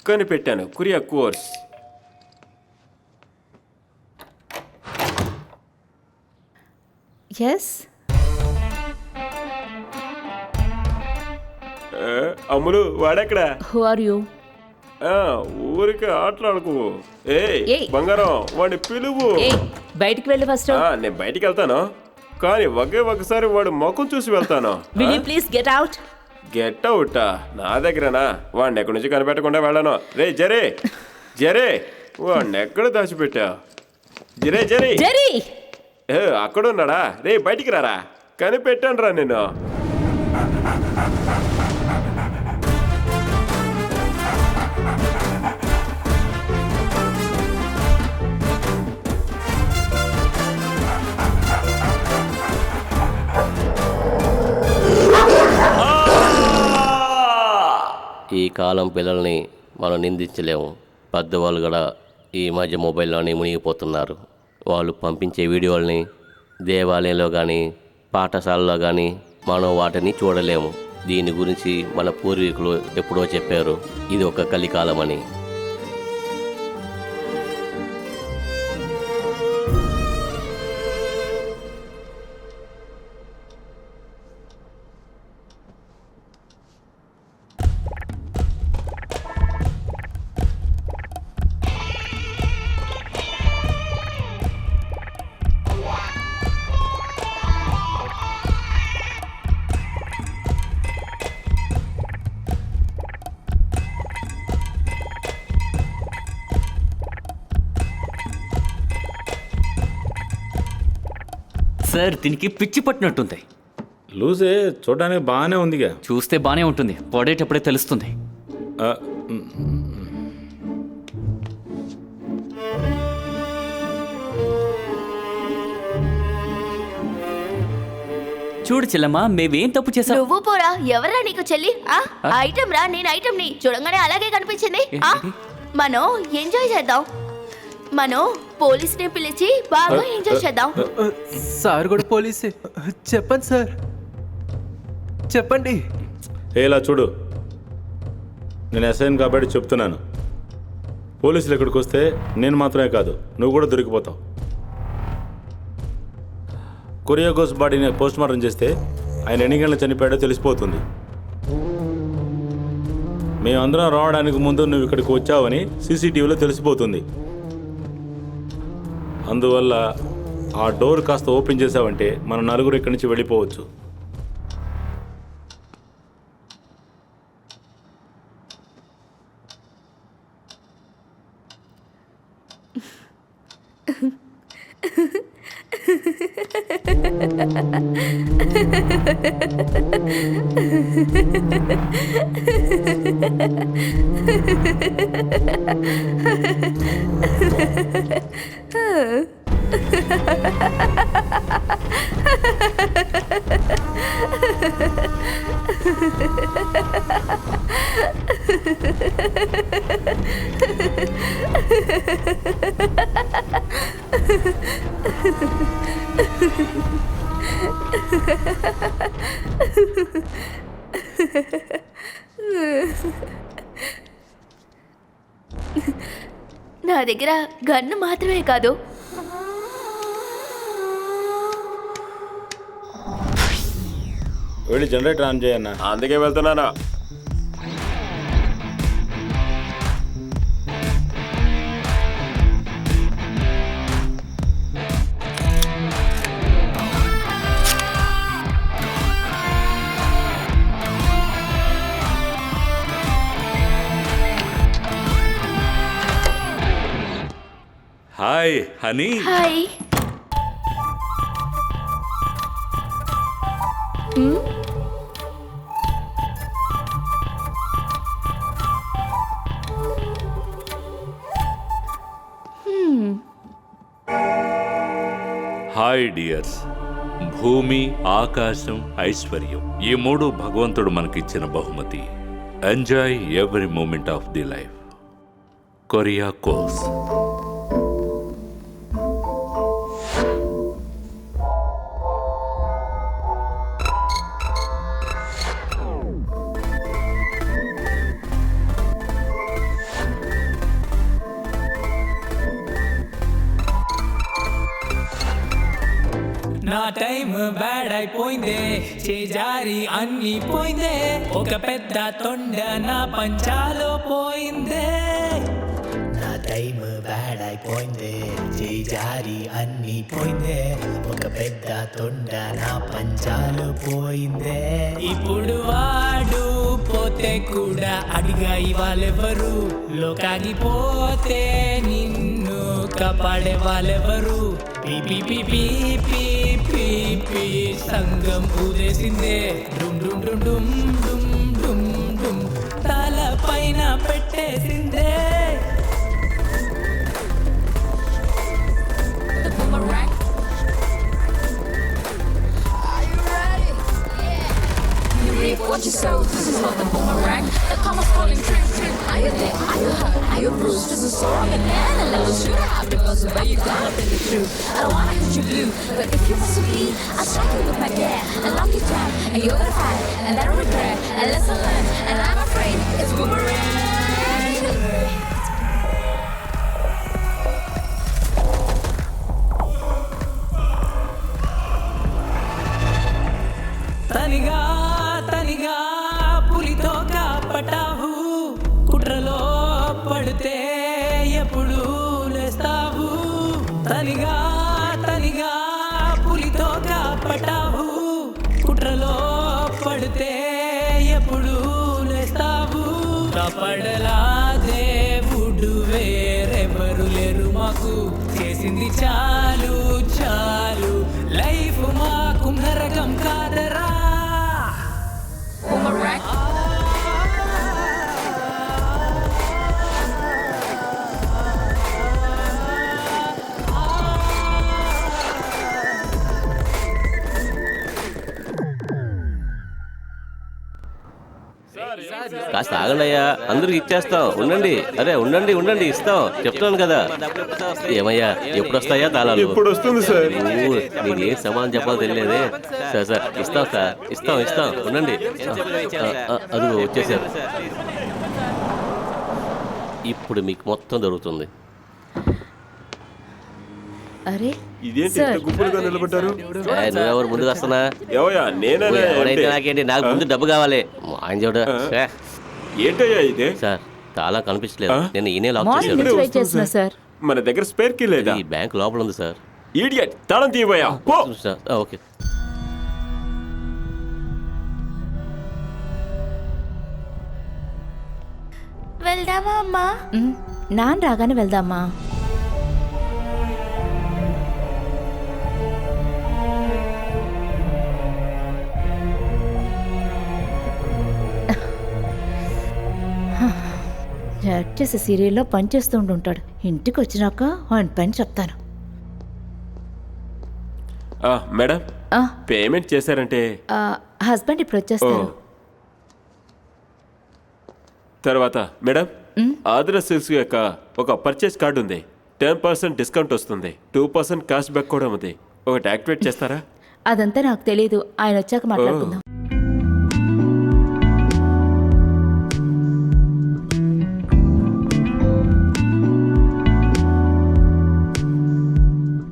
కనిపెట్టాను, కొరియా కోర్స్. ఎస్. అమ్ములు వాడెక్కడా? Who are you? ఊరికి ఆటలాడుకో. ఏయ్. బంగారం వాడిని పిలువు. బయటికి వెళ్ళి ఫస్ట్. నేను బయటికి వెళ్తాను, కానీ ఒకసారి వాడు ముఖం చూసి వెళ్తాను. Will you please get out? Get అవుటా? నా దగ్గరనా? వాడిని ఎక్కడి నుంచి కనిపెట్టకుండా వెళ్ళను. రే జరే జరే, వాడిని ఎక్కడ దాచిపెట్టా? జరే జరే జరీ, అక్కడ ఉన్నాడా? రే బయటికి రారా, కనిపెట్టాను రా నేను. ఈ కాలం పిల్లల్ని మనం నిందించలేము. పెద్దవాళ్ళు కూడా ఈ మధ్య మొబైల్లోనే మునిగిపోతున్నారు. వాళ్ళు పంపించే వీడియోల్ని దేవాలయంలో కానీ పాఠశాలలో కానీ మనం వాటిని చూడలేము. దీని గురించి మన పూర్వీకులు ఎప్పుడో చెప్పారు, ఇది ఒక కలికాలం అని. సార్, దీనికి పిచ్చి పట్టినట్టుంది. లూజే చూడడానికి బాగానే ఉందిగా. చూస్తే బానే ఉంటుంది, పడేటప్పుడే తెలుస్తుంది. ఆ, చూడు చెల్లమ్మా, మేమేం తప్పు చేసాం? నువ్వు పోరా, ఎవరా నీకు చెల్లి? ఐటమ్ రా, నేను ఐటమ్ ని చూడంగానే అలాగే కనిపించింది. మనం ఎంజాయ్ చేద్దాం. మనం పోలీస్ ని పిలిచి బాగా ఎంజాయ్ చేద్దాం. సార్ కూడా పోలీసే. చెప్పండి సార్, చెప్పండి. ఇలా చూడు, నేను ఎస్ఐని కాబట్టి చెప్తున్నాను. పోలీసులు ఇక్కడికి వస్తే నేను మాత్రమే కాదు, నువ్వు కూడా దొరికిపోతావు. కొరియా గోస్ బాడీని పోస్ట్ మార్టం చేస్తే ఆయన ఎన్ని గంటలు చనిపోయాడో తెలిసిపోతుంది. మేమందరం రావడానికి ముందు నువ్వు ఇక్కడికి వచ్చావని సీసీటీవీలో తెలిసిపోతుంది. అందువల్ల ఆ డోర్ కాస్త ఓపెన్ చేసావంటే మన నలుగురు ఇక్కడి నుంచి వెళ్ళిపోవచ్చు. నా దగ్గర గన్ను మాత్రమే కాదు, వెళ్ళి జనరేటర్ ఆన్ చేయన్నా. అందుకే వెళ్తున్నానా. Hi honey. Hi. Hi dears. భూమి, ఆకాశం, ఐశ్వర్యం, ఈ మూడు భగవంతుడు మనకిచ్చిన బహుమతి. Enjoy every moment of the life. కొరియా కోర్స్. నా టైం బ్యాడ్ అయిపోయిందే, చేజారి అన్ని పోయిందే, ఒక పెద్ద తొండ నా పంచాలో పోయిందే. నా టైం బ్యాడ్ అయిపోయిందే, చేజారి అన్ని పోయిందే, ఒక పెద్ద తొండ నా పంచాలో పోయిందే. ఇప్పుడు వాడు పోతే కూడా అడిగా ఇవాళెవరు, లోకానికి పోతే నిన్ను కాపాడే వాళ్ళెవరు. పీ పీ పీ పీ పీ పీ సంగం ఊదేసిందే, డుమ్ డుమ్ డుమ్ డుమ్ డుమ్ డుమ్ డుమ్ తల పైన పెట్టేసిందే. What you sow, this is not the boomerang. The commas falling, trip, trip. Are you there? Are you hurt? Are you bruised? This is all a man, a little shooter out because of where you gotta think it through. I don't wanna hit you blue, but if you must be, I'll strike you with my dad and lock you down, and you're gonna fight and then regret and lesson learned, and I'm afraid it's boomerang. తనిగా తనిగా పులితో కాపటావు, కుట్రలో పడితే ఎప్పుడు లేస్తావు. తనిగా తనిగా పులితో కాపటావు, కుట్రలో పడితే ఎప్పుడు లేస్తావు. కాపాడలా దేవుడు వేరెవరు లేరు మాకు, చేసింది చాలు చాలు, లైఫ్ మాకు నరకం కాదరా. Boomerang. కాస్త ఆగండి అయ్యా, అందరికి ఇచ్చేస్తాం. ఉండండి, అరే ఉండండి ఉండండి, ఇస్తాం, చెప్తాను కదా. ఏమయ్యా, ఎప్పుడు వస్తాయా తాళాలు? ఇప్పుడు వస్తుంది సార్. నేను ఏం సమాధానం చెప్పాలో తెలియలేదే. సార్ సార్ ఇస్తాం సార్, ఇస్తాం ఇస్తాం, ఉండండి. అదిగో వచ్చేసారు. ఇప్పుడు మీకు మొత్తం దొరుకుతుంది. అరే ఇదేంటి ఇంత గుంపులుగా నిలబడ్డారు? నువ్వెవరు ముందుకు వస్తున్నా? ఏవయ్యా నేనే. ఎవరైతే నాకేంటి, నాకు ముందు డబ్బు కావాలి. ఆయన చూడ ఏంటయ్యా ఇదే? సార్ తాళం కనిపించలేదు, నేను ఈయనే లాక్ మార్నింగ్ చేశాను. నుంచి వెయిట్ చేస్తున్నా సార్. మన దగ్గర స్పేర్ కీ లేదా? ఈ బ్యాంక్ లోపల ఉంది సార్. ఈడియట్, తాళం తీయబోయా. Sir okay. వెళ్దామా అమ్మా? నాన్న రాగానే వెళ్దామా? చేసే సీరియల్లో పనిచేస్తూ ఉంటాడు. ఇంటికి వచ్చినాక ఆయన పని చెప్తాను. మేడం, పేమెంట్ చేశారంటే? హస్బెండ్ ఇప్పుడు వచ్చేస్తారు. తర్వాత మేడం, ఆంధ్ర సిల్క్స్ యొక్క ఒక పర్చేస్ కార్డు ఉంది. 10% డిస్కౌంట్ వస్తుంది, 2% క్యాష్ బ్యాక్ కూడా ఉంది. ఒకటి యాక్టివేట్ చేస్తారా? అదంతా నాకు తెలియదు, ఆయన వచ్చాక మాట్లాడుకుందాం.